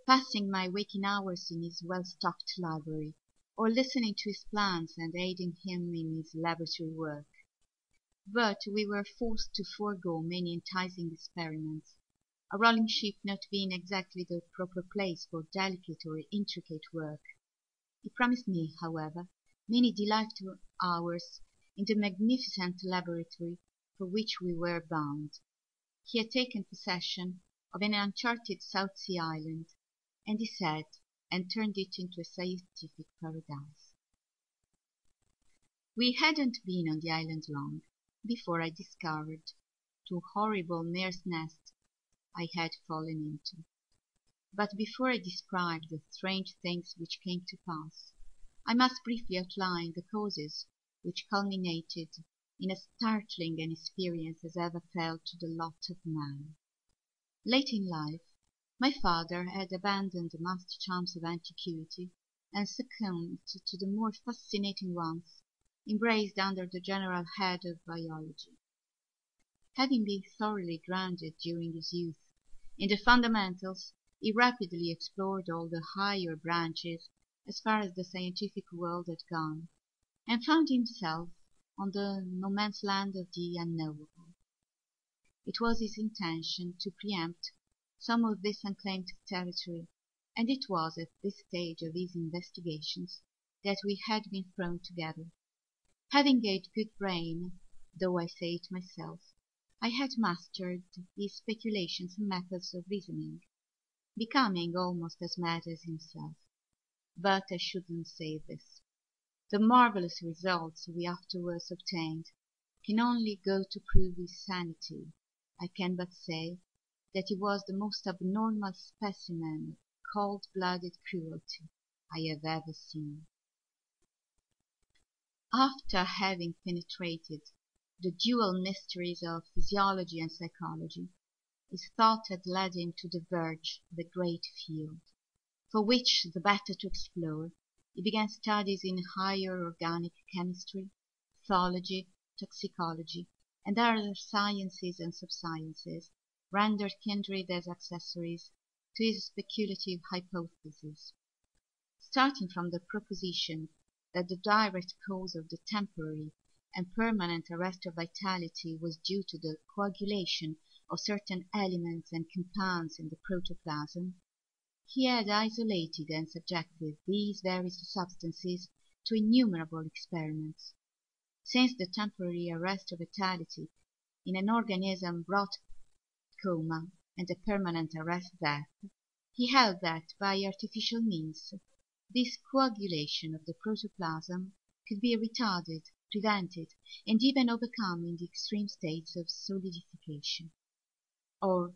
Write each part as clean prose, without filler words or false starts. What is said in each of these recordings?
passing my waking hours in his well-stocked library, or listening to his plans and aiding him in his laboratory work. But we were forced to forego many enticing experiments, a rolling ship not being exactly the proper place for delicate or intricate work. He promised me, however, many delightful hours in the magnificent laboratory for which we were bound. He had taken possession of an uncharted South Sea island, and he said, and turned it into a scientific paradise. We hadn't been on the island long before I discovered the horrible mare's nest I had fallen into. But before I describe the strange things which came to pass, I must briefly outline the causes which culminated in as startling an experience as ever fell to the lot of man. Late in life, my father had abandoned the master charms of antiquity and succumbed to the more fascinating ones embraced under the general head of biology. Having been thoroughly grounded during his youth in the fundamentals, he rapidly explored all the higher branches as far as the scientific world had gone, and found himself on the no-man's land of the unknowable. It was his intention to preempt some of this unclaimed territory, and it was at this stage of his investigations that we had been thrown together. Having a good brain, though I say it myself, I had mastered his speculations and methods of reasoning, becoming almost as mad as himself. But I shouldn't say this. The marvellous results we afterwards obtained can only go to prove his sanity. I can but say that he was the most abnormal specimen of cold-blooded cruelty I have ever seen. After having penetrated the dual mysteries of physiology and psychology, his thought had led him to the verge of a great field, for which, the better to explore, he began studies in higher organic chemistry, pathology, toxicology, and other sciences and subsciences, rendered kindred as accessories to his speculative hypothesis. Starting from the proposition that the direct cause of the temporary and permanent arrest of vitality was due to the coagulation of certain elements and compounds in the protoplasm, he had isolated and subjected these various substances to innumerable experiments. Since the temporary arrest of vitality in an organism brought coma and a permanent arrest death, he held that by artificial means this coagulation of the protoplasm could be retarded, prevented, and even overcome in the extreme states of solidification. Or,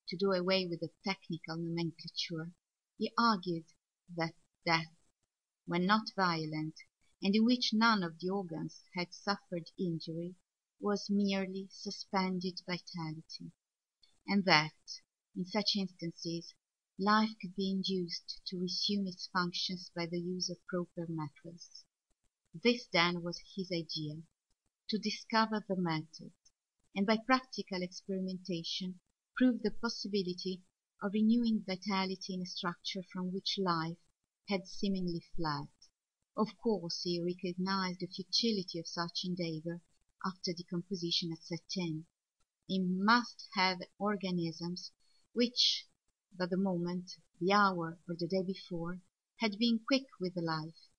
to do away with the technical nomenclature, he argued that death, when not violent, and in which none of the organs had suffered injury, was merely suspended vitality, and that, in such instances, life could be induced to resume its functions by the use of proper methods. This, then, was his idea, to discover the method, and by practical experimentation prove the possibility of renewing vitality in a structure from which life had seemingly fled. Of course, he recognized the futility of such endeavour after decomposition had set in. He must have organisms which, but the moment, the hour, or the day before, had been quick with life.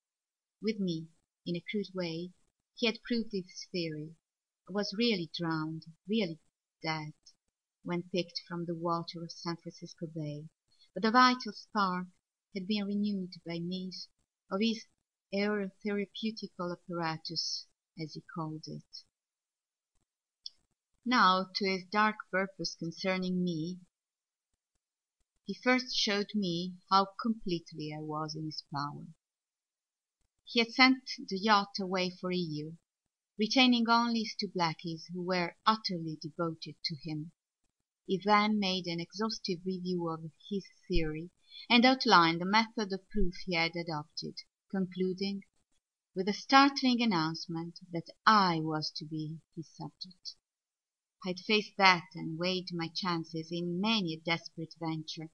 With me, in a crude way, he had proved his theory. I was really drowned, really dead, when picked from the water of San Francisco Bay, but the vital spark had been renewed by means of his aerotherapeutical apparatus, as he called it. Now to his dark purpose concerning me. He first showed me how completely I was in his power. He had sent the yacht away for a year, retaining only his two blackies, who were utterly devoted to him. He then made an exhaustive review of his theory and outlined the method of proof he had adopted, concluding with the startling announcement that I was to be his subject. I had faced that and weighed my chances in many a desperate venture,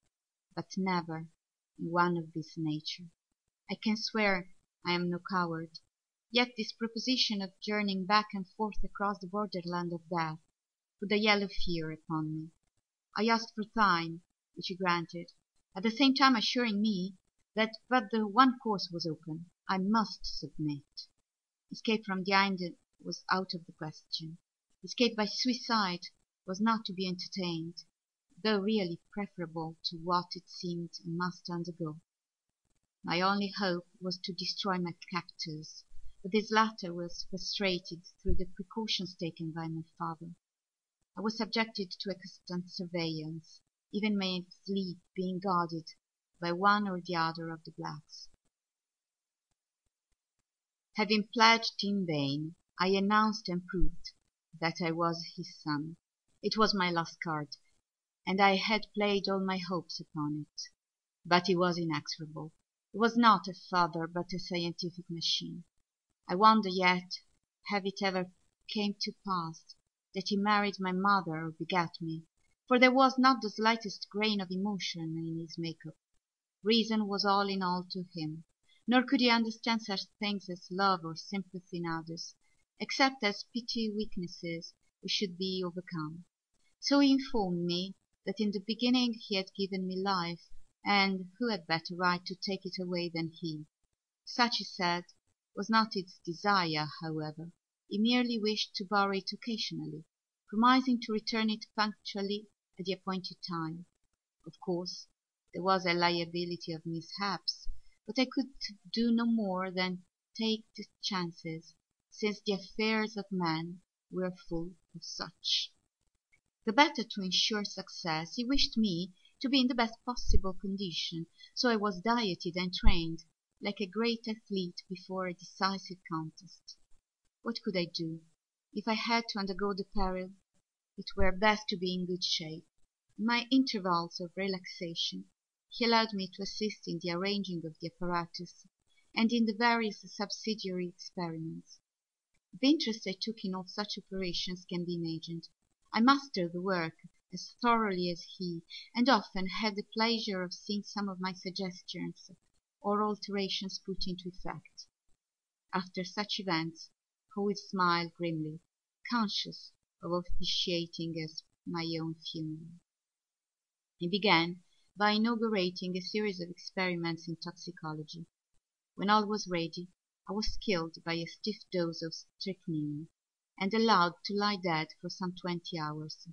but never in one of this nature. I can swear I am no coward, yet this proposition of journeying back and forth across the borderland of death put a yellow fear upon me. I asked for time, which he granted, at the same time assuring me that but the one course was open. I must submit. Escape from the island was out of the question. Escape by suicide was not to be entertained, though really preferable to what it seemed I must undergo. My only hope was to destroy my captors, but this latter was frustrated through the precautions taken by my father. I was subjected to a constant surveillance, even my sleep being guarded by one or the other of the blacks. Having pledged in vain, I announced and proved that I was his son. It was my last card, and I had played all my hopes upon it. But he was inexorable. He was not a father, but a scientific machine. I wonder yet, have it ever came to pass that he married my mother or begat me, for there was not the slightest grain of emotion in his make-up. Reason was all in all to him, nor could he understand such things as love or sympathy in others, except as petty weaknesses which should be overcome. So he informed me that in the beginning he had given me life, and who had better right to take it away than he? Such, he said, was not its desire, however. He merely wished to borrow it occasionally, promising to return it punctually at the appointed time. Of course, there was a liability of mishaps, but I could do no more than take the chances, since the affairs of men were full of such. The better to ensure success, he wished me to be in the best possible condition, so I was dieted and trained like a great athlete before a decisive contest. What could I do? If I had to undergo the peril, it were best to be in good shape. In my intervals of relaxation, he allowed me to assist in the arranging of the apparatus and in the various subsidiary experiments. The interest I took in all such operations can be imagined. I mastered the work as thoroughly as he, and often had the pleasure of seeing some of my suggestions or alterations put into effect. After such events, I would smile grimly, conscious of officiating as my own funeral. He began by inaugurating a series of experiments in toxicology. When all was ready, I was killed by a stiff dose of strychnine, and allowed to lie dead for some 20 hours.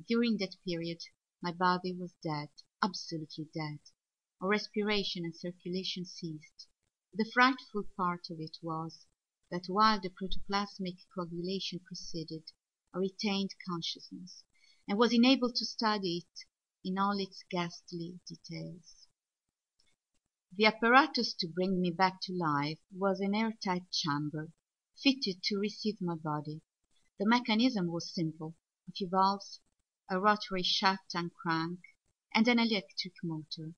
During that period my body was dead, absolutely dead. All respiration and circulation ceased. The frightful part of it was that while the protoplasmic coagulation proceeded, I retained consciousness, and was enabled to study it in all its ghastly details. The apparatus to bring me back to life was an airtight chamber, fitted to receive my body. The mechanism was simple: a few valves, a rotary shaft and crank, and an electric motor.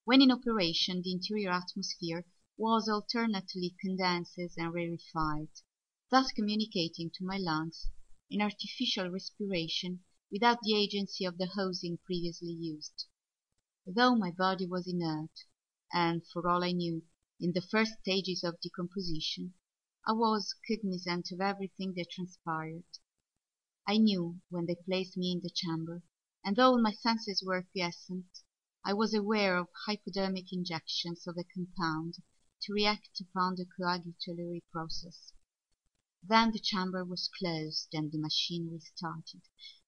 When in operation, the interior atmosphere was alternately condensed and rarefied, thus communicating to my lungs an artificial respiration without the agency of the hosing previously used. Though my body was inert, and, for all I knew, in the first stages of decomposition, I was cognizant of everything that transpired. I knew when they placed me in the chamber, and though my senses were quiescent, I was aware of hypodermic injections of a compound to react upon the coagulatory process. Then the chamber was closed and the machine restarted.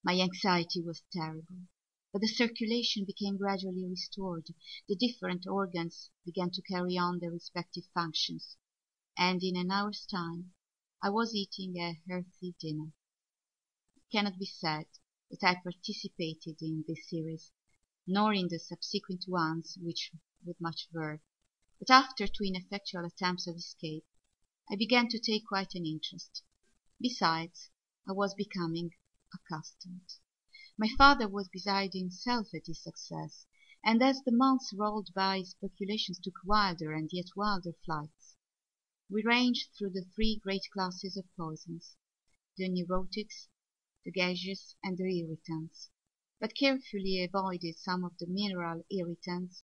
My anxiety was terrible, but the circulation became gradually restored. The different organs began to carry on their respective functions, and in an hour's time I was eating a hearty dinner. It cannot be said that I participated in this series, nor in the subsequent ones, which with much verve, but after 2 ineffectual attempts of escape, I began to take quite an interest. Besides, I was becoming accustomed. My father was beside himself at his success, and as the months rolled by, speculations took wilder and yet wilder flights. We ranged through the 3 great classes of poisons: the neurotics, the gaseous, and the irritants. but carefully avoided some of the mineral irritants